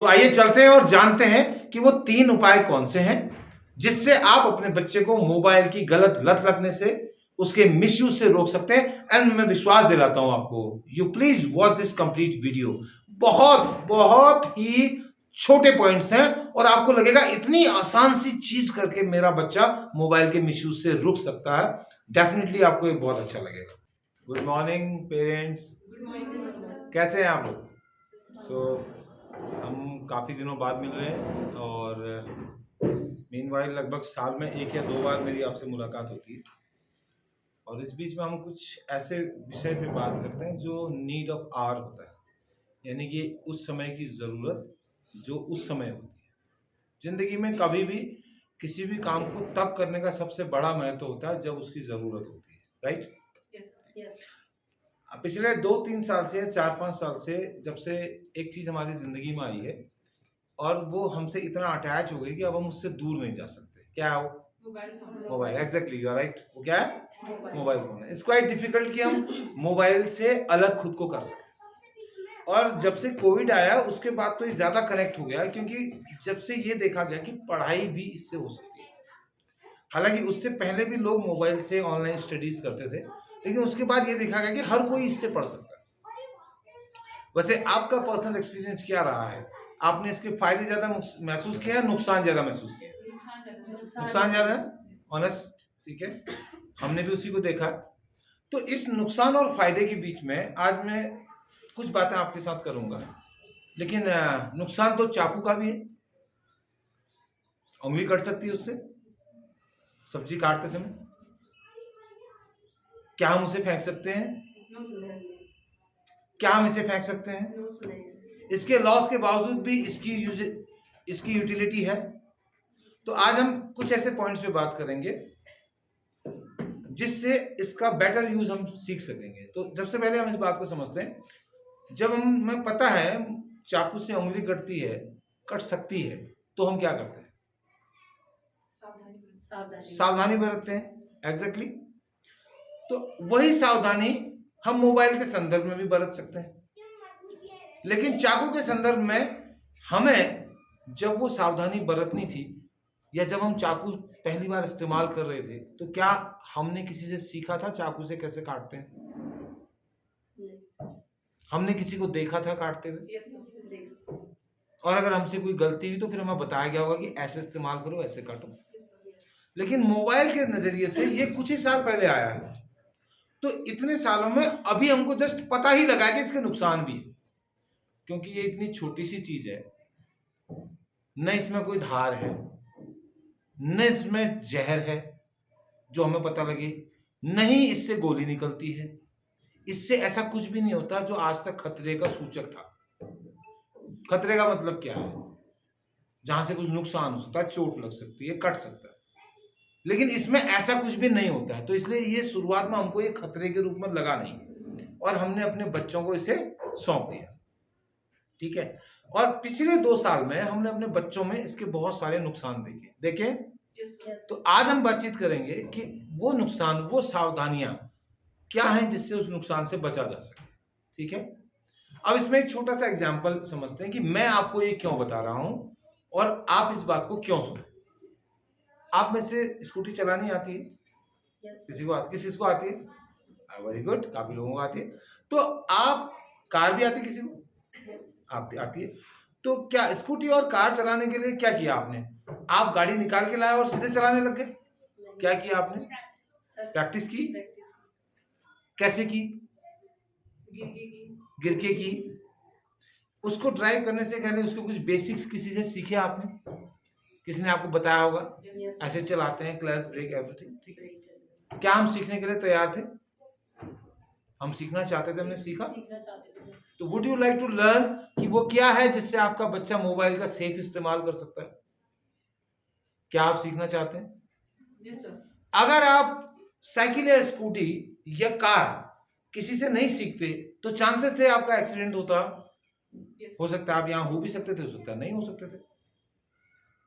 तो आइए चलते हैं और जानते हैं कि वो 3 उपाय कौन से हैं जिससे आप अपने बच्चे को मोबाइल की गलत लत लगने से, उसके मिसयूज से रोक सकते हैं। एंड मैं विश्वास दिलाता हूं आपको, you please watch this complete video. बहुत बहुत ही छोटे पॉइंट्स हैं और आपको लगेगा इतनी आसान सी चीज करके मेरा बच्चा मोबाइल के मिसयूज से रुक सकता है। डेफिनेटली आपको ये बहुत अच्छा लगेगा। गुड मॉर्निंग पेरेंट्स, कैसे हैं आप लोग? हम काफ़ी दिनों बाद मिल रहे हैं और मीनवाइल लगभग साल में 1 या 2 बार मेरी आपसे मुलाकात होती है और इस बीच में हम कुछ ऐसे विषय पे बात करते हैं जो नीड ऑफ आवर होता है, यानी कि उस समय की ज़रूरत जो उस समय होती है। ज़िंदगी में कभी भी किसी भी काम को तब करने का सबसे बड़ा महत्व होता है जब उसकी ज़रूरत होती है, राइट? पिछले 2-3 साल से, 4-5 साल से, जब से एक चीज़ हमारी ज़िंदगी में आई है और वो हमसे इतना अटैच हो गई कि अब हम उससे दूर नहीं जा सकते। क्या है वो? Mobile. Exactly, you are right. वो क्या है? मोबाइल फोन है। इट्स क्वाइट डिफिकल्ट कि हम मोबाइल से अलग खुद को कर सकें। और जब से कोविड आया उसके बाद तो ये ज़्यादा कनेक्ट हो गया, क्योंकि जब से ये देखा गया कि पढ़ाई भी इससे हो सकती है। हालांकि उससे पहले भी लोग मोबाइल से ऑनलाइन स्टडीज करते थे, लेकिन उसके बाद ये देखा गया कि हर कोई इससे पढ़ सकता है। वैसे आपका पर्सनल एक्सपीरियंस क्या रहा है? आपने इसके फायदे ज्यादा महसूस किया है, नुकसान ज्यादा महसूस किया? नुकसान ज्यादा है, ऑनेस्ट। ठीक है, हमने भी उसी को देखा। तो इस नुकसान और फायदे के बीच में आज मैं कुछ बातें आपके साथ करूंगा, लेकिन नुकसान तो चाकू का भी है। उंगली कट सकती है उससे, सब्जी काटते समय। क्या हम उसे फेंक सकते हैं? क्या हम इसे फेंक सकते हैं? इसके लॉस के बावजूद भी इसकी यूटिलिटी है। तो आज हम कुछ ऐसे पॉइंट्स पे बात करेंगे जिससे इसका बेटर यूज हम सीख सकेंगे। तो सबसे पहले हम इस बात को समझते हैं, जब हमें पता है चाकू से उंगली कट सकती है, तो हम क्या करते हैं? सावधानी बरतते हैं। एग्जैक्टली। तो वही सावधानी हम मोबाइल के संदर्भ में भी बरत सकते हैं, लेकिन चाकू के संदर्भ में हमें जब वो सावधानी बरतनी थी या जब हम चाकू पहली बार इस्तेमाल कर रहे थे, तो क्या हमने किसी से सीखा था चाकू से कैसे काटते हैं? हमने किसी को देखा था काटते हुए? और अगर हमसे कोई गलती हुई तो फिर हमें बताया गया होगा कि ऐसे इस्तेमाल करो, ऐसे काटो। लेकिन मोबाइल के नजरिए से ये कुछ ही साल पहले आया है, तो इतने सालों में अभी हमको जस्ट पता ही लगा कि इसके नुकसान भी है, क्योंकि ये इतनी छोटी सी चीज है, न इसमें कोई धार है, न इसमें जहर है जो हमें पता लगे, नहीं इससे गोली निकलती है, इससे ऐसा कुछ भी नहीं होता जो आज तक खतरे का सूचक था। खतरे का मतलब क्या है? जहां से कुछ नुकसान हो सकता है, चोट लग सकती है, कट सकता है, लेकिन इसमें ऐसा कुछ भी नहीं होता है। तो इसलिए ये शुरुआत में हमको ये खतरे के रूप में लगा नहीं और हमने अपने बच्चों को इसे सौंप दिया। ठीक है, और पिछले 2 साल में हमने अपने बच्चों में इसके बहुत सारे नुकसान देखे। तो आज हम बातचीत करेंगे कि वो नुकसान, वो सावधानियां क्या हैं जिससे उस नुकसान से बचा जा सके। ठीक है, अब इसमें एक छोटा सा एग्जाम्पल समझते हैं कि मैं आपको ये क्यों बता रहा हूं और आप इस बात को क्यों सुने। आप में से स्कूटी चलानी आती है? किसी को आती है? वेरी गुड, काफी लोगों को आती है। तो आप, कार भी आती है किसी को? आती है। तो क्या स्कूटी और कार चलाने के लिए क्या किया आपने? आप गाड़ी निकाल के लाए और सीधे चलाने लग गए? क्या किया आपने? प्रैक्टिस की। कैसे की? गिर के की। उसको ड्राइव करने से पहले उसको कुछ बेसिक्स किसी से सीखे आपने? किसी ने आपको बताया होगा ऐसे चलाते हैं, क्लच, ब्रेक, एवरीथिंग। ठीक है, क्या हम सीखने के लिए तैयार थे? हम सीखना चाहते थे, हमने सीखा। तो would you like to learn कि वो क्या है जिससे आपका बच्चा मोबाइल का सेफ इस्तेमाल कर सकता है? क्या आप सीखना चाहते हैं? yes, अगर आप साइकिल या स्कूटी या कार किसी से नहीं सीखते तो चांसेस थे आपका एक्सीडेंट होता। yes. हो सकता है आप यहां हो भी सकते थे, हो सकता है नहीं हो सकते थे।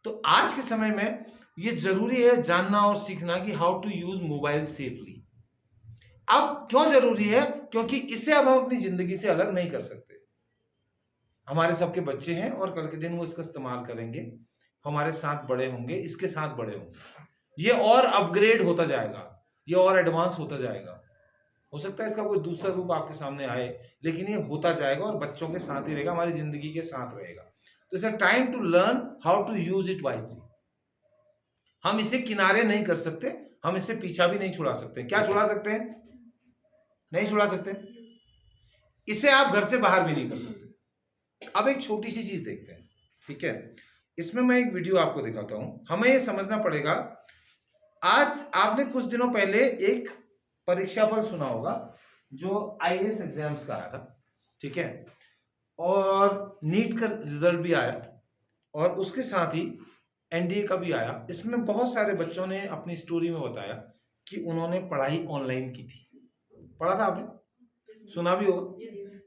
तो आज के समय में ये जरूरी है जानना और सीखना कि how to use mobile safely. अब क्यों जरूरी है? क्योंकि इसे अब हम अपनी जिंदगी से अलग नहीं कर सकते। हमारे सबके बच्चे हैं और कल के दिन वो इसका इस्तेमाल करेंगे, हमारे साथ बड़े होंगे, इसके साथ बड़े होंगे, ये और अपग्रेड होता जाएगा, ये और एडवांस होता जाएगा। हो सकता है इसका कोई दूसरा रूप आपके सामने आए, लेकिन ये होता जाएगा और बच्चों के साथ ही रहेगा, हमारी जिंदगी के साथ रहेगा। तो it's time to learn how to use it wisely. हम इसे किनारे नहीं कर सकते, हम इससे पीछा भी नहीं छुड़ा सकते। क्या छुड़ा सकते हैं? नहीं छुड़ा सकते। इसे आप घर से बाहर भी नहीं कर सकते। अब एक छोटी सी चीज देखते हैं, ठीक है? इसमें मैं एक वीडियो आपको दिखाता हूं। हमें ये समझना पड़ेगा, आज आपने कुछ दिनों पहले एक परीक्षा फल सुना होगा जो आईएएस एग्जाम्स का आया था, ठीक है? और नीट का रिजल्ट भी आया और उसके साथ ही एनडीए का भी आया। इसमें बहुत सारे बच्चों ने अपनी स्टोरी में बताया कि उन्होंने पढ़ाई ऑनलाइन की थी। पढ़ा था आपने? सुना भी होगा।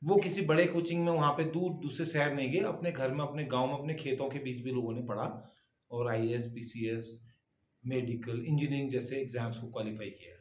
वो किसी बड़े कोचिंग में वहां पे दूर दूसरे शहर नहीं गए, अपने घर में, अपने गांव में, अपने खेतों के बीच भी लोगों ने पढ़ा और आईएएस, पीसीएस, मेडिकल, इंजीनियरिंग जैसे एग्जाम्स को क्वालिफाई किया।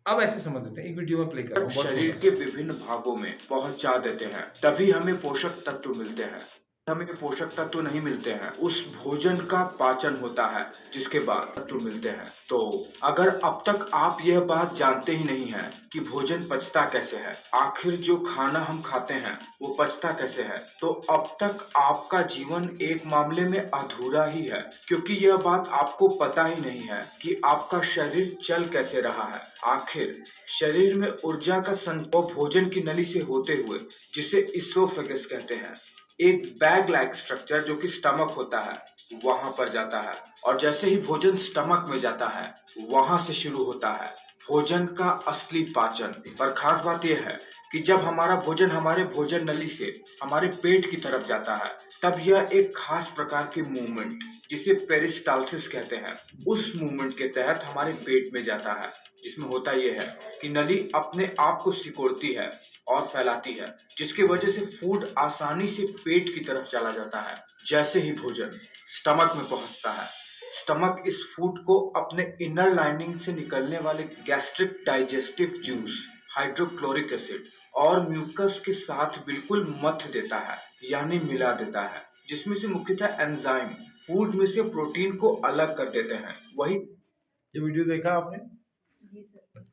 अब ऐसे समझ लेते हैं, एक वीडियो में प्ले कर रहा हूं। शरीर के विभिन्न भागों में पहुंचा देते हैं, तभी हमें पोषक तत्व मिलते हैं। हमें पोषक तत्व नहीं मिलते हैं, उस भोजन का पाचन होता है जिसके बाद तत्व मिलते हैं। तो अगर अब तक आप यह बात जानते ही नहीं हैं कि भोजन पचता कैसे है, आखिर जो खाना हम खाते हैं वो पचता कैसे है, तो अब तक आपका जीवन एक मामले में अधूरा ही है, क्योंकि यह बात आपको पता ही नहीं है कि आपका शरीर चल कैसे रहा है। आखिर शरीर में ऊर्जा का संचार भोजन की नली से होते हुए, जिसे इसोफेगस कहते हैं, एक बैग लाइक स्ट्रक्चर जो कि स्टमक होता है, वहां पर जाता है। और जैसे ही भोजन स्टमक में जाता है, वहां से शुरू होता है भोजन का असली पाचन। पर खास बात यह है कि जब हमारा भोजन हमारे भोजन नली से हमारे पेट की तरफ जाता है, तब यह एक खास प्रकार की मूवमेंट, जिसे पेरिस्टालसिस कहते हैं, उस मूवमेंट के तहत हमारे पेट में जाता है, जिसमें होता यह है कि नली अपने आप को सिकोड़ती है और फैलाती है, जिसकी वजह से फूड आसानी से पेट की तरफ चला जाता है। जैसे ही भोजन स्टमक में पहुंचता है, स्टमक इस फूड को अपने इनर लाइनिंग से निकलने वाले gastric digestive juice, hydrochloric acid और म्यूकस के साथ बिल्कुल मथ देता है, यानी मिला देता है, जिसमें से मुख्यतः एंजाइम फूड में से प्रोटीन को अलग कर देते हैं। वही ये वीडियो देखा आपने?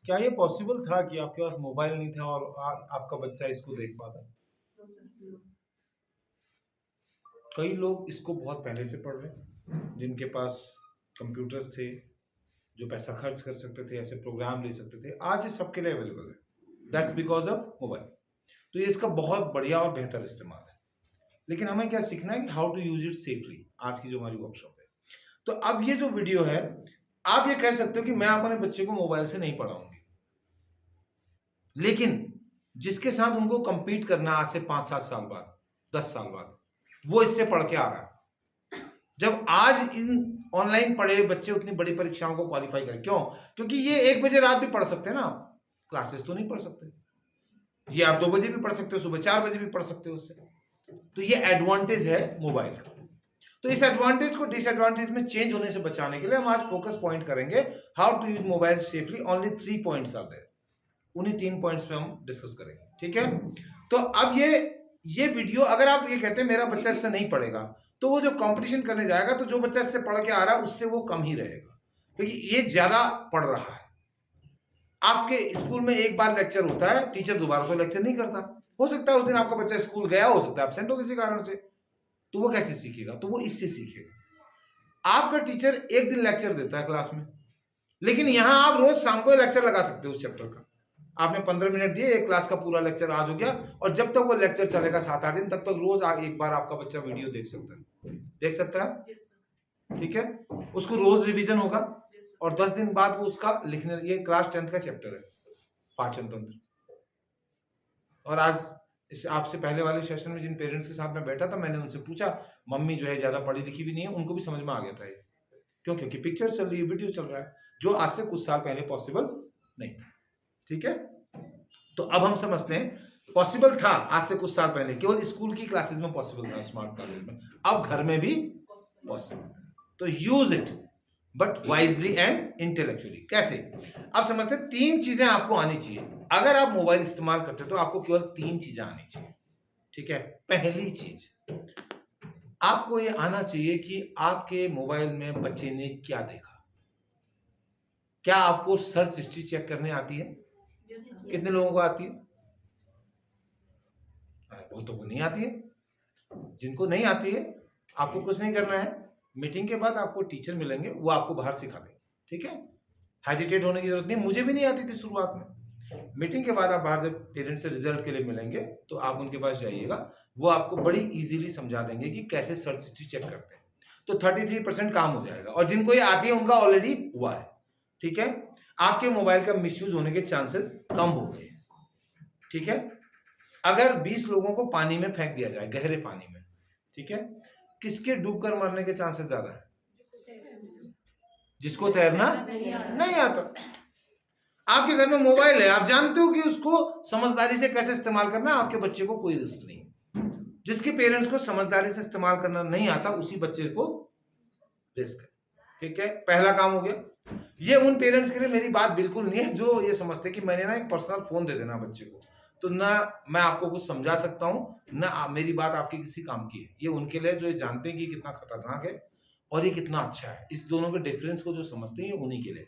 क्या ये पॉसिबल था कि आपके पास मोबाइल नहीं था और आपका बच्चा इसको देख पाता? कई लोग इसको बहुत पहले से पढ़ रहे हैं, जिनके पास कंप्यूटर्स थे, जो पैसा खर्च कर सकते थे, ऐसे प्रोग्राम ले सकते थे, आज ये सबके लिए अवेलेबल है। That's because of mobile. तो ये इसका बहुत बढ़िया और बेहतर इस्तेमाल है, लेकिन हमें क्या सीखना है कि how to use it safely. आज की जो हमारी वर्कशॉप है, तो अब ये जो वीडियो है, आप ये कह सकते हो कि मैं अपने बच्चे को मोबाइल से नहीं पढ़ाऊंगी, लेकिन जिसके साथ उनको कंपीट करना आज से 5-7 साल बाद, 10 साल बाद, वो इससे पढ़ के आ रहा है। जब आज इन ऑनलाइन पढ़े बच्चे उतनी बड़ी परीक्षाओं को क्वालिफाई करें, क्यों? क्योंकि ये 1 बजे रात भी पढ़ सकते हैं ना, आप क्लासेस तो नहीं पढ़ सकते, ये आप 2 बजे भी पढ़ सकते हो, सुबह 4 बजे भी पढ़ सकते हो उससे। तो ये एडवांटेज है मोबाइल का। तो इस एडवांटेज को डिसएडवांटेज में चेंज होने से बचाने के लिए हम आज फोकस पॉइंट करेंगे, how to use mobile safely. Only 3 points are there, उन्हीं 3 पॉइंट्स पे हम डिस्कस करेंगे, ठीक है? तो अब ये वीडियो, अगर आप ये कहते हैं मेरा बच्चा इससे नहीं पढ़ेगा, तो वो जो कंपटीशन करने जाएगा, तो जो बच्चा इससे पढ़ के आ रहा है उससे वो कम ही रहेगा, क्योंकि ये ज्यादा पढ़ रहा है। आपके स्कूल में एक बार लेक्चर होता है, टीचर दोबारा तो लेक्चर नहीं करता। हो सकता है उस दिन आपका बच्चा स्कूल गया, हो सकता है एब्सेंट हो किसी कारण से, तो वो कैसे सीखेगा? तो वो इससे सीखेगा। आपका टीचर एक दिन लेक्चर देता है क्लास में, लेकिन यहां आप रोज शाम को लेक्चर लगा सकते हो उस चैप्टर का। आपने 15 मिनट दिए, एक क्लास का पूरा लेक्चर आज हो गया, और जब तक वो लेक्चर चलेगा 7-8 दिन, तब तक रोज एक बार आपका बच्चा वीडियो देख सकता है, ठीक है? उसको रोज रिवीजन होगा, और 10 दिन बाद वो उसका लिखने, ये क्लास 10th का चैप्टर है, पाचन तंत्र। और आज इस आपसे पहले वाले सेशन में जिन पेरेंट्स के साथ मैं बैठा था, मैंने उनसे पूछा, मम्मी जो है ज्यादा पढ़ी लिखी भी नहीं है, उनको भी समझ में आ गया था ये। क्यों? क्योंकि पिक्चर चल रही है, वीडियो चल रहा है, जो आज से कुछ साल पहले पॉसिबल नहीं था, ठीक है? तो अब हम समझते हैं, पॉसिबल था आज से कुछ साल पहले, केवल स्कूल की क्लासेस में पॉसिबल था, स्मार्ट क्लासेस में, अब घर में भी पॉसिबल है। तो use it, but wisely and intellectually. कैसे? अब समझते हैं, 3 चीजें आपको आनी चाहिए। अगर आप मोबाइल इस्तेमाल करते हो तो आपको केवल 3 चीजें आनी चाहिए, ठीक है? पहली चीज, आपको ये आना चाहिए कि आपके मोबाइल में बच्चे ने क्या देखा। क्या आपको सर्च हिस्ट्री चेक करने आती है? कितने लोगों को आती है? बहुतों को नहीं आती है। जिनको नहीं आती है, आपको कुछ नहीं करना है। मीटिंग के बाद आपको टीचर मिलेंगे, वो आपको बाहर सिखा देंगे, ठीक है? हेजिटेट होने की जरूरत नहीं। मुझे भी नहीं आती थी शुरुआत में। मीटिंग के बाद आप बाहर जब पेरेंट्स से रिजल्ट के लिए मिलेंगे तो आप उनके पास जाइएगा, वो आपको बड़ी इजीली समझा देंगे कि कैसे सर्च हिस्ट्री चेक करते हैं। तो 33% काम हो जाएगा। और जिनको ये आती है उनका ऑलरेडी हुआ है, ठीक है? आपके मोबाइल का मिसयूज होने के चांसेस कम हो गए, ठीक है? अगर 20 लोगों को पानी में फेंक दिया जाए, गहरे पानी में, ठीक है, किसके डूबकर मरने के चांसेस ज्यादा है? जिसको तैरना नहीं आता। आपके घर में मोबाइल है, आप जानते हो कि उसको समझदारी से कैसे इस्तेमाल करना है, आपके बच्चे को कोई रिस्क नहीं। जिसके पेरेंट्स को समझदारी से इस्तेमाल करना नहीं आता, उसी बच्चे को रिस्क है, ठीक है? पहला काम हो गया। ये उन पेरेंट्स के लिए मेरी बात बिल्कुल नहीं है जो ये समझते कि मैंने ना एक पर्सनल फोन दे देना बच्चे को तो ना मैं आपको कुछ समझा सकता हूं, ना मेरी बात आपके किसी काम की है। ये उनके लिए जो ये जानते हैं कि कितना खतरनाक है और ये कितना अच्छा है। इस दोनों के डिफरेंस को जो समझते हैं, ये उन्हीं के लिए।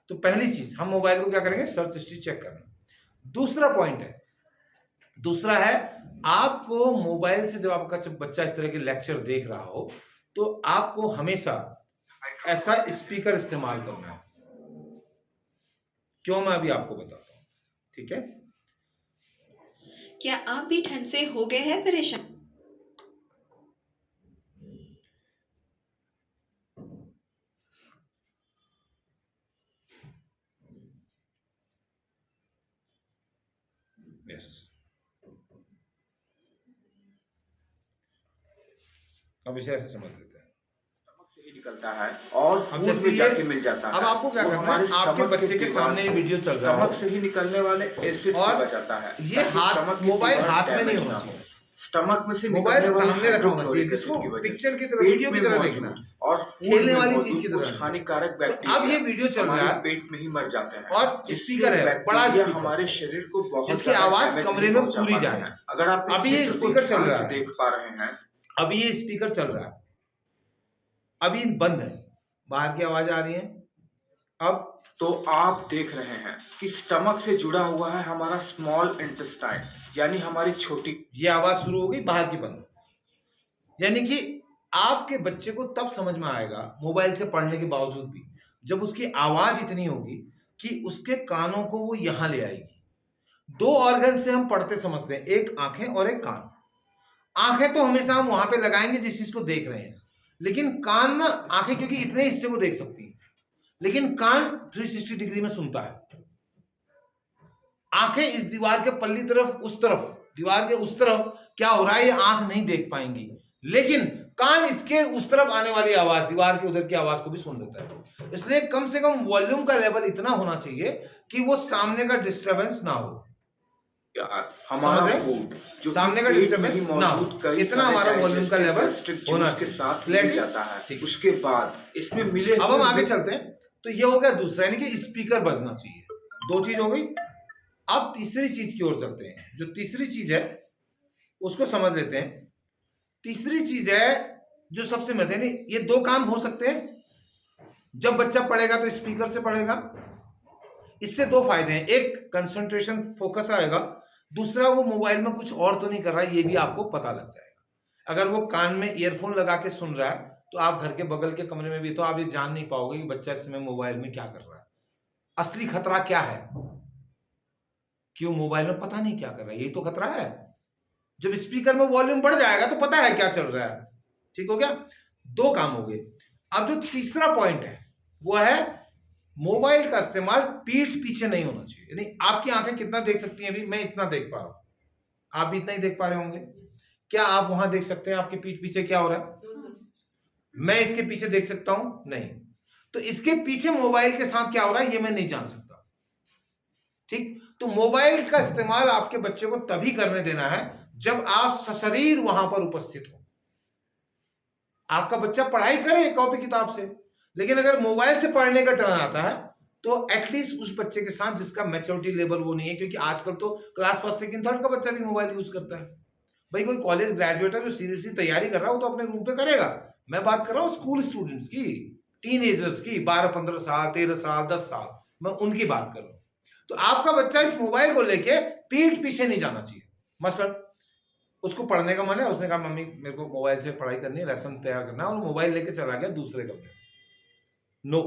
तो पहली चीज, हम मोबाइल को क्या करेंगे? सर्च हिस्ट्री चेक करना। दूसरा पॉइंट है, दूसरा है, आपको मोबाइल से जब आपका बच्चा इस तरह के लेक्चर देख रहा हो तो आपको हमेशा ऐसा स्पीकर इस्तेमाल करना है। क्यों, मैं अभी आपको बताता हूं, ठीक है? क्या आप भी ठंड से हो गए हैं परेशान? यस, अब इसे ऐसे समझ लेते हैं। से ही निकलता है और अब फूड जैसे में जाके मिल जाता है। अब आपको क्या वो करना हमारे है? आपके स्टमक बच्चे के दीवार सामने ये वीडियो चल रहा स्टमक है से ही निकलने वाले एसिड से और बचाता है। ये ताकि हाथ, स्टमक की मोबाइल दीवार हाथ में नहीं डैमेज होना ना चाहिए। हो। स्टमक में से मोबाइल निकलने वाले सामने रखा होना चाहिए, हाइड्रोक्लोरिक जिसको एसिड की वजह पिक्चर की से तरह, वीडियो की पेट में तरह देखना मौजूद है, और फूड खेलने में वाली मौजूद चीज की कुछ तरह। हानिकारक तो अब बैक्टीरिया ये वीडियो चल रहा हमारे है पेट में ही मर जाते हैं और जिससे स्पीकर है, बड़ा बैक्टीरिया स्पीकर, हमारे शरीर को बहुत जिसकी ज्यादा आवाज डैमेज कमरे नहीं में पहुंचा पूरी पाते जाए। हैं। अगर आप अभी इस ये चित्र को स्पीकर चल ध्यान रहा से है, देख पा रहे हैं, अभी ये स्पीकर चल रहा है, अभी बंद है, बाहर की आवाज आ रही है। अब तो आप देख रहे हैं कि स्टमक से जुड़ा हुआ है हमारा स्मॉल इंटेस्टाइन, यानी हमारी छोटी। ये आवाज शुरू हो गई, बाहर की बंद। यानी कि आपके बच्चे को तब समझ में आएगा, मोबाइल से पढ़ने के बावजूद भी, जब उसकी आवाज इतनी होगी कि उसके कानों को वो यहां ले आएगी। 2 ऑर्गन से हम पढ़ते समझते हैं, एक आंखें और एक कान। आंखें तो हमेशा हम वहां पे लगाएंगे जिस चीज को देख रहे हैं, लेकिन कान ना, आंखें क्योंकि इतने हिस्से को देख सकती है, लेकिन कान 360 डिग्री में सुनता है। आंखें इस दीवार के पल्ली तरफ, उस तरफ, दीवार के उस तरफ क्या हो रहा है ये आंख नहीं देख पाएंगी, लेकिन कान इसके उस तरफ आने वाली आवाज, दीवार के उधर की आवाज को भी सुन लेता है। इसलिए कम से कम वॉल्यूम का लेवल इतना होना चाहिए कि वो सामने का डिस्टर्बेंस ना हो। हमारा फूड जो सामने का डिस्टर्बेंस ना हो, इतना हमारा वॉल्यूम का लेवल होना के चाहिए। साथ मिल जाता है। उसके बाद इसमें मिले, अब हम आगे चलते हैं। तो ये हो गया दूसरा, यानी कि स्पीकर बजना चाहिए। 2 चीज हो गई। अब तीसरी चीज की ओर चलते हैं। जो तीसरी चीज है उसको समझ लेते हैं। तीसरी चीज है जो सबसे महत्वपूर्ण, ये 2 काम हो सकते हैं। जब बच्चा पढ़ेगा तो स्पीकर से पढ़ेगा, इससे 2 फायदे हैं। एक, कंसंट्रेशन, फोकस आएगा। दूसरा, वो मोबाइल में कुछ और तो नहीं कर रहा है, ये भी आपको पता लग जाएगा। अगर वो कान में ईयरफोन लगा के सुन रहा है तो आप घर के बगल के कमरे में भी, तो आप ये जान नहीं पाओगे कि बच्चा इस समय मोबाइल में क्या कर रहा है। असली खतरा क्या है? क्यों मोबाइल में पता नहीं क्या कर रहा है, यही तो खतरा है। जब स्पीकर में वॉल्यूम बढ़ जाएगा तो पता है क्या चल रहा है। ठीक हो गया? 2 काम हो गए। अब जो तीसरा पॉइंट है वो है, मोबाइल का इस्तेमाल पीठ पीछे नहीं होना चाहिए। यानी आपकी आंखें कितना देख सकती हैं? अभी मैं इतना देख पा रहा हूं, आप भी इतना ही देख पा रहे होंगे। क्या आप वहां देख सकते हैं आपके पीठ पीछे क्या हो रहा है? मैं इसके पीछे देख सकता हूं? नहीं। तो इसके पीछे मोबाइल के साथ क्या हो रहा है ये मैं नहीं जान सकता। ठीक? तो मोबाइल का इस्तेमाल आपके बच्चे को तभी करने देना है जब आप सशरीर वहां पर उपस्थित हो। आपका बच्चा पढ़ाई करे कॉपी किताब से, लेकिन अगर मोबाइल से पढ़ने का टर्न आता है तो एटलीस्ट उस बच्चे के साथ जिसका मैच्योरिटी लेवल वो नहीं है, क्योंकि आजकल तो क्लास फर्स्ट सेकंड थर्ड का बच्चा भी मोबाइल यूज करता है। भाई कोई कॉलेज ग्रेजुएट है जो सीरियसली तैयारी कर रहा हो तो अपने रूम पे करेगा। मैं बात कर रहा हूँ स्कूल स्टूडेंट्स की, टीनेजर्स की, 12-15 साल, 13 साल, 10 साल, मैं उनकी बात कर रहा हूँ। तो आपका बच्चा इस मोबाइल को लेके पीठ पीछे नहीं जाना चाहिए। मसलन उसको पढ़ने का मन है, उसने कहा मम्मी मेरे को मोबाइल से पढ़ाई करनी है, लेसन तैयार करना है, और मोबाइल लेके चला गया दूसरे कमरे। नो,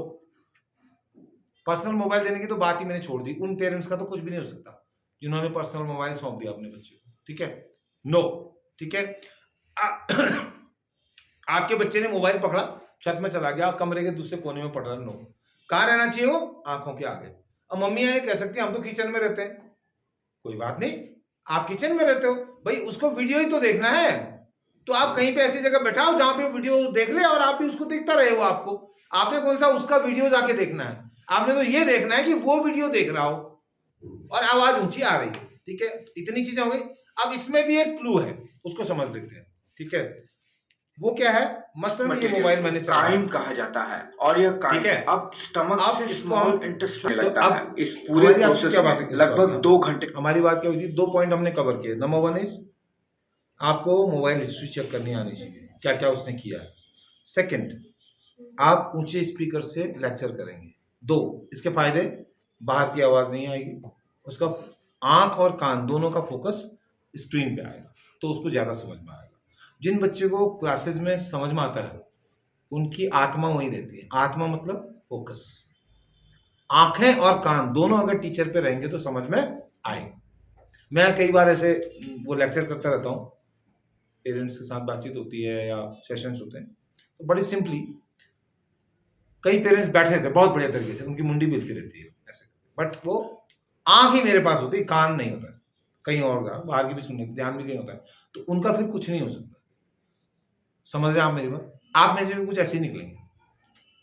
पर्सनल मोबाइल देने की तो बात ही मैंने छोड़ दी। उन पेरेंट्स का तो कुछ भी नहीं हो सकता जिन्होंने पर्सनल मोबाइल सौंप दिया अपने बच्चे को, ठीक है? नो, ठीक है? आपके बच्चे ने मोबाइल पकड़ा, छत में चला गया, कमरे के दूसरे कोने में पड़ रहा, नो। कहाँ रहना चाहिए वो? आंखों के आगे। अब मम्मी ये कह सकती है हम तो किचन में रहते हैं, कोई बात नहीं, आप किचन में रहते हो, भाई उसको वीडियो ही तो देखना है, तो आप कहीं पे ऐसी जगह बैठाओ जहां पे वीडियो देख ले और आप भी उसको देखता रहे। वो आपने कौन सा उसका वीडियो जाके देखना है? आपने तो ये देखना है कि वो वीडियो देख रहा हो और आवाज ऊंची आ रही है, ठीक है? इतनी चीजें हो गई। अब इसमें भी एक क्लू है, उसको समझ लेते हैं, ठीक है? वो क्या है? मसलन ये मोबाइल मैंने काइम कहा जाता है, और यह काइम अब स्टमक से स्मॉल इंटेस्टाइन लगता है। इस पूरे प्रोसेस में लगभग 2 घंटे। हमारी बात क्या हुई थी? 2 पॉइंट हमने कवर किए। नंबर 1 इज आपको मोबाइल हिस्ट्री चेक करनी आनी चाहिए, क्या क्या उसने किया है। सेकंड, आप ऊंचे स्पीकर से लेक्चर करेंगे। 2, इसके फायदे, बाहर की आवाज नहीं आएगी, उसका आंख और कान दोनों का फोकस स्क्रीन पे आएगा, तो उसको ज्यादा समझ में आएगा। जिन बच्चे को क्लासेस में समझ में आता है उनकी आत्मा वहीं रहती है। आत्मा मतलब फोकस। आंखें और कान दोनों अगर टीचर पे रहेंगे तो समझ में आएगा। मैं कई बार ऐसे वो लेक्चर करता रहता हूँ, पेरेंट्स के साथ बातचीत होती है या सेशंस होते हैं, तो बड़ी सिंपली कई पेरेंट्स बैठे रहते हैं बहुत बढ़िया तरीके से, उनकी मुंडी मिलती रहती है ऐसे, बट वो आंख ही मेरे पास होती है, कान नहीं होता है, कहीं और का बाहर की भी सुनने, ध्यान भी कहीं होता है, तो उनका फिर कुछ नहीं हो सकता। समझ रहे हैं आप मेरी बात? आप में से भी कुछ ऐसे ही निकलेंगे,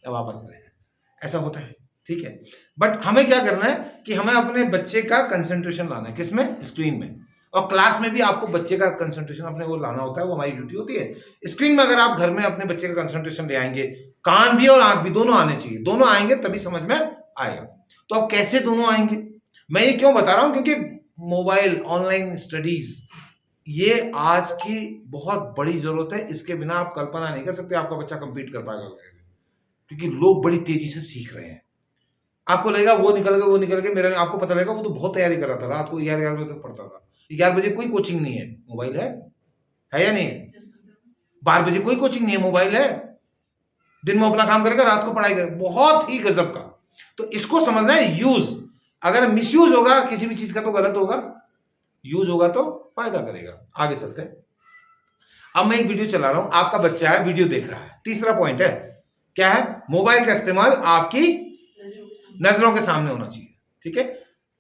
अब आप हंस रहे हैं, ऐसा होता है, ठीक है? बट हमें क्या करना है कि हमें अपने बच्चे का कंसंट्रेशन लाना है, किसमें? स्क्रीन में। और क्लास में भी आपको बच्चे का कंसंट्रेशन अपने वो लाना होता है, वो हमारी ड्यूटी होती है। स्क्रीन में अगर आप घर में अपने बच्चे का कंसंट्रेशन ले आएंगे, कान भी और आंख भी दोनों आने चाहिए, दोनों आएंगे तभी समझ में आएगा। तो अब कैसे दोनों आएंगे? मैं ये क्यों बता रहा हूं? क्योंकि मोबाइल, ऑनलाइन स्टडीज, ये आज की बहुत बड़ी जरूरत है। इसके बिना आप कल्पना नहीं कर सकते आपका बच्चा कंपीट कर पाएगा, क्योंकि लोग बड़ी तेजी से सीख रहे हैं। आपको लगेगा वो निकल गए, मेरा आपको पता लगेगा वो तो बहुत तैयारी कर रहा था, रात को 11 बजे तक पढ़ता था। 11 बजे कोई कोचिंग नहीं है, मोबाइल है या नहीं है? 12 बजे कोई कोचिंग नहीं है, मोबाइल है। दिन में अपना काम करेगा, रात को पढ़ाई करेगा, बहुत ही गजब का। तो इसको समझना है यूज। अगर मिसयूज होगा किसी भी चीज का तो गलत होगा, यूज होगा तो फायदा करेगा। आगे चलते हैं। अब मैं एक वीडियो चला रहा हूं, आपका बच्चा है, वीडियो देख रहा है। तीसरा पॉइंट है, क्या है? मोबाइल का इस्तेमाल आपकी नजरों के सामने होना चाहिए, ठीक है?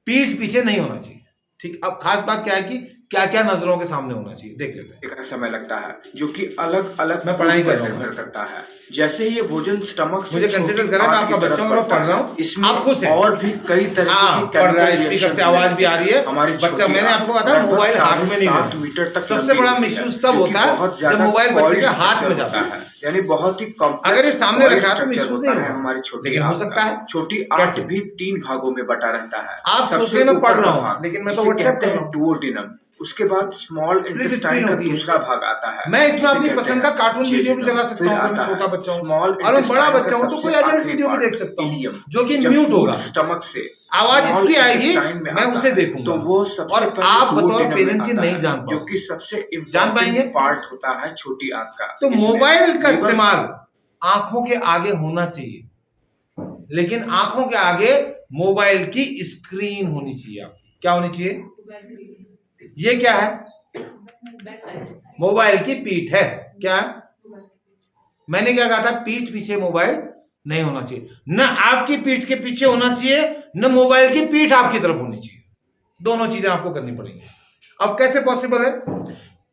पीठ पीछे नहीं होना चाहिए, ठीक? अब खास बात क्या है कि क्या क्या नजरों के सामने होना चाहिए, देख लेते हैं। समय लगता है जो कि अलग अलग मैं पढ़ाई कर रहा हूं, निर्भर करता है। जैसे ही ये भोजन स्टमक से मुझे कंसीडर करें, मैं आपका बच्चा हूं और पढ़ रहा हूं, इसमें आप खुश हैं। और भी कई तरह की पढ़ रहा है, स्पीकर से आवाज भी आ रही है, हमारी बच्चा, मैंने आपको कहा था मोबाइल हाथ में नहीं लेना। मीटर तक सबसे बड़ा मिसयूज तब होता है जब मोबाइल बच्चे के हाथ में जाता है, यानी बहुत ही कॉम्प्लेक्स। अगर ये सामने रखा तो मिसयूज नहीं होगा, हमारी छोटी, लेकिन हो सकता है छोटी आंत भी 3 भागों में बटा रहता है। आप सोचिए मैं पढ़ रहा हूँ, लेकिन मैं तो व्हाट्सएप कर रहा हूँ। डुओडेनम, उसके बाद स्मॉल इंटेस्टाइन का दूसरा भाग आता है। मैं इसमें अपनी पसंद का कार्टून वीडियो भी चला सकता हूँ, मैं छोटा बच्चा हूँ, और मैं बड़ा बच्चा हूँ तो कोई एडल्ट वीडियो भी देख सकता हूँ जो कि म्यूट होगा, स्टमक से आवाज इसकी आएगी, मैं उसे देखूंगा। तो वो सबसे और आप बतौर पेरेंट्स ये नहीं जान जो कि सबसे जान पाएंगे पार्ट होता है छोटी आंत का। तो मोबाइल का इस्तेमाल आंखों के आगे होना चाहिए, लेकिन आंखों के आगे मोबाइल की स्क्रीन होनी चाहिए। आपकी क्या होनी चाहिए? ये क्या है? मोबाइल की पीठ है। क्या? मैंने क्या कहा था? पीठ पीछे मोबाइल नहीं होना चाहिए। न आपकी पीठ के पीछे होना चाहिए, न मोबाइल की पीठ आपकी तरफ होनी चाहिए। दोनों चीजें आपको करनी पड़ेंगी। अब कैसे पॉसिबल है?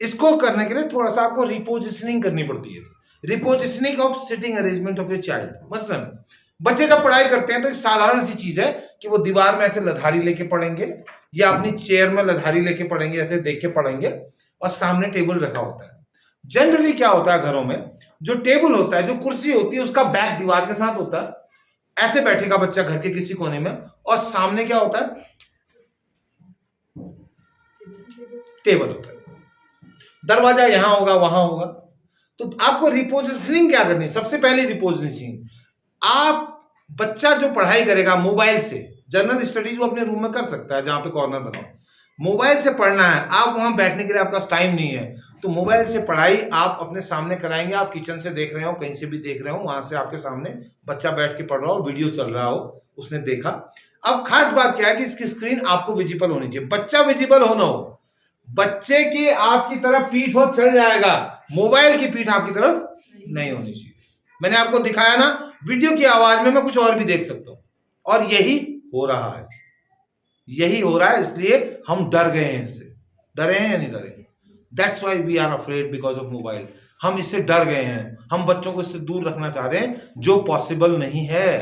इसको करने के लिए थोड़ा सा आपको रिपोजिशनिंग करनी पड़ती है। रिपोजिशनिंग of sitting arrangement of your child. मसलन बच्चे जब पढ़ाई करते हैं तो एक साधारण सी चीज है कि वो दीवार में ऐसे लधारी लेके पढ़ेंगे या अपनी चेयर में लधारी लेके पढ़ेंगे, ऐसे देख के पढ़ेंगे, और सामने टेबल रखा होता है। जनरली क्या होता है घरों में, जो टेबल होता है, जो कुर्सी होती है, उसका बैक दीवार के साथ होता है। ऐसे बैठेगा बच्चा घर के किसी कोने में, और सामने क्या होता है, टेबल होता है। दरवाजा यहां होगा, वहां होगा। तो आपको रिपोजिशनिंग क्या करनी है? सबसे पहले रिपोजिशनिंग, आप बच्चा जो पढ़ाई करेगा मोबाइल से, जनरल स्टडीज वो अपने रूम में कर सकता है, जहां पे कॉर्नर बनाओ। मोबाइल से पढ़ना है, आप वहां बैठने के लिए आपका टाइम नहीं है, तो मोबाइल से पढ़ाई आप अपने सामने कराएंगे। आप किचन से देख रहे हो, कहीं से भी देख रहे हो, वहां से आपके सामने बच्चा बैठ के पढ़ रहा हो, वीडियो चल रहा हो, उसने देखा। अब खास बात क्या है कि इसकी स्क्रीन आपको विजिबल होनी चाहिए। बच्चा विजिबल होना हो, बच्चे की आपकी तरफ पीठ हो चल जाएगा, मोबाइल की पीठ आपकी तरफ नहीं होनी चाहिए। मैंने आपको दिखाया ना, वीडियो की आवाज में मैं कुछ और भी देख सकता हूं, और यही हो रहा है, यही हो रहा है। इसलिए हम डर गए हैं इससे। डरे हैं या नहीं डरे? That's why we are afraid because of mobile. हम इससे डर गए हैं, हम बच्चों को इससे दूर रखना चाह रहे हैं, जो पॉसिबल नहीं है।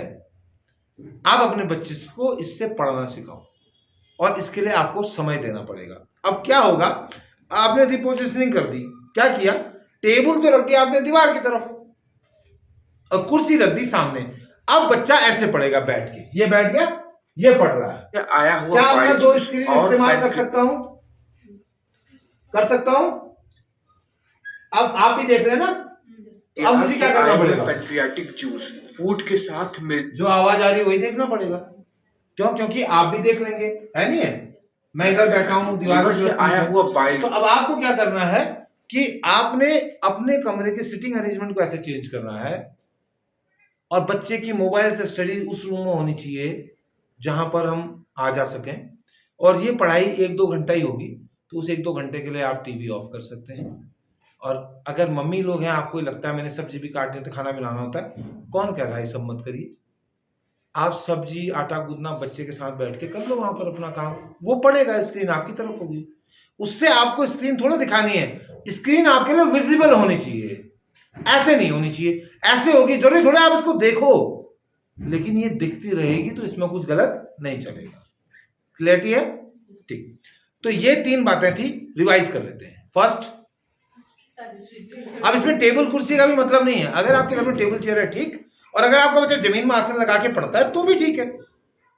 आप अपने बच्चे को इससे पढ़ना सिखाओ, और इसके लिए आपको समय देना पड़ेगा। अब क्या होगा, आपने रिपोजिशनिंग कर दी, क्या किया, टेबल तो रख दिया आपने दीवार की तरफ, और कुर्सी रख दी सामने। अब बच्चा ऐसे पढ़ेगा बैठ के, ये बैठ गया, ये पढ़ रहा है। आया हुआ क्या मैं बाइक दो स्क्रीन इस्तेमाल कर और सकता हूं? कर सकता हूं। अब आप भी देख रहे हैं ना, अब मुझे क्या करना पड़ेगा? पैंक्रियाटिक जूस फूड के साथ मिल, जो आवाज आ रही है वही देखना पड़ेगा। क्यों? क्योंकि आप भी देख लेंगे, है नहीं है? मैं इधर बैठा हूं, दीवार से आया हुआ बाइल। तो अब आपको क्या करना है कि आपने अपने कमरे के सिटिंग अरेंजमेंट को ऐसे चेंज करना है, और बच्चे की मोबाइल से स्टडी उस रूम में होनी चाहिए जहां पर हम आ जा सकें। और ये पढ़ाई 1-2 घंटा ही होगी, तो उस 1-2 घंटे के लिए आप टीवी ऑफ कर सकते हैं। और अगर मम्मी लोग हैं, आपको लगता है मैंने सब्जी भी काटनी तो खाना बनाना होता है, कौन कह रहा है सब मत करिए। आप सब्जी आटा गूंदना बच्चे के साथ बैठ के कर लो वहां पर अपना काम, वो पढ़ेगा, स्क्रीन आपकी तरफ होगी। उससे आपको स्क्रीन थोड़ा दिखानी है, स्क्रीन आपके लिए विजिबल होनी चाहिए, ऐसे नहीं होनी चाहिए। ऐसे होगी, जरूरी थोड़ा आप इसको देखो, लेकिन ये दिखती रहेगी, तो इसमें कुछ गलत नहीं चलेगा। क्लियरिटी है? ठीक। तो ये 3 बातें थी, रिवाइज कर लेते हैं। फर्स्ट, अब इसमें टेबल कुर्सी का भी मतलब नहीं है। अगर आपके घर में टेबल चेयर है, ठीक, और अगर आपका बच्चा जमीन में आसन लगा के पढ़ता है तो भी ठीक है।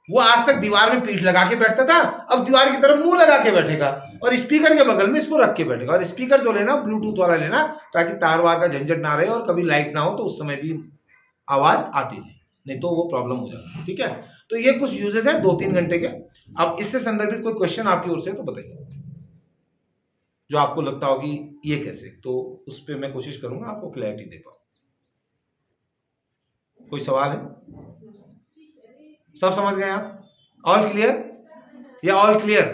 वो आज तक दीवार में पीठ लगा के बैठता था, अब दीवार की तरफ मुंह लगा के बैठेगा, और स्पीकर के बगल में इसको रख के बैठेगा। और स्पीकर जो लेना ब्लूटूथ वाला लेना, ताकि तार वार का झंझट ना रहे, और कभी लाइट ना हो तो उस समय भी आवाज आती रहे, नहीं तो वो प्रॉब्लम हो जाती है। ठीक है, तो ये कुछ यूजेस है 2-3 घंटे के। अब इससे संदर्भित कोई क्वेश्चन आपकी ओर से तो बताइए, जो आपको लगता हो कि ये कैसे, तो उस पर मैं कोशिश करूंगा आपको क्लैरिटी दे पाऊं। कोई सवाल है? सब समझ गए आप? ऑल क्लियर या ऑल क्लियर?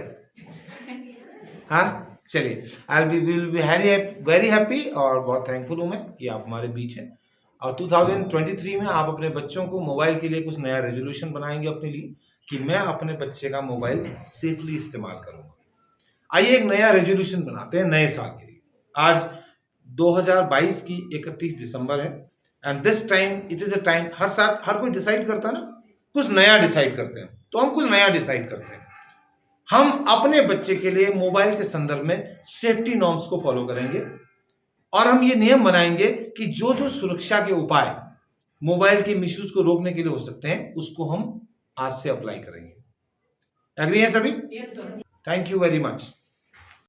हाँ, चलिए, I will be very happy, और बहुत थैंकफुल हूं मैं कि आप हमारे बीच हैं। और 2023 में आप अपने बच्चों को मोबाइल के लिए कुछ नया रेजोल्यूशन बनाएंगे अपने लिए, कि मैं अपने बच्चे का मोबाइल सेफली इस्तेमाल करूंगा। आइए एक नया रेजोल्यूशन बनाते हैं नए साल के लिए। आज 2022 की 31 दिसंबर है, and this time it is a time, हर साल हर कोई डिसाइड करता है ना, कुछ नया डिसाइड करते हैं, तो हम कुछ नया डिसाइड करते हैं। हम अपने बच्चे के लिए मोबाइल के संदर्भ में सेफ्टी नॉर्म्स को फॉलो करेंगे, और हम ये नियम बनाएंगे कि जो जो सुरक्षा के उपाय मोबाइल के मिसयूज को रोकने के लिए हो सकते हैं, उसको हम आज से अप्लाई करेंगे। एग्री है सभी? Yes, sir. Thank you very much.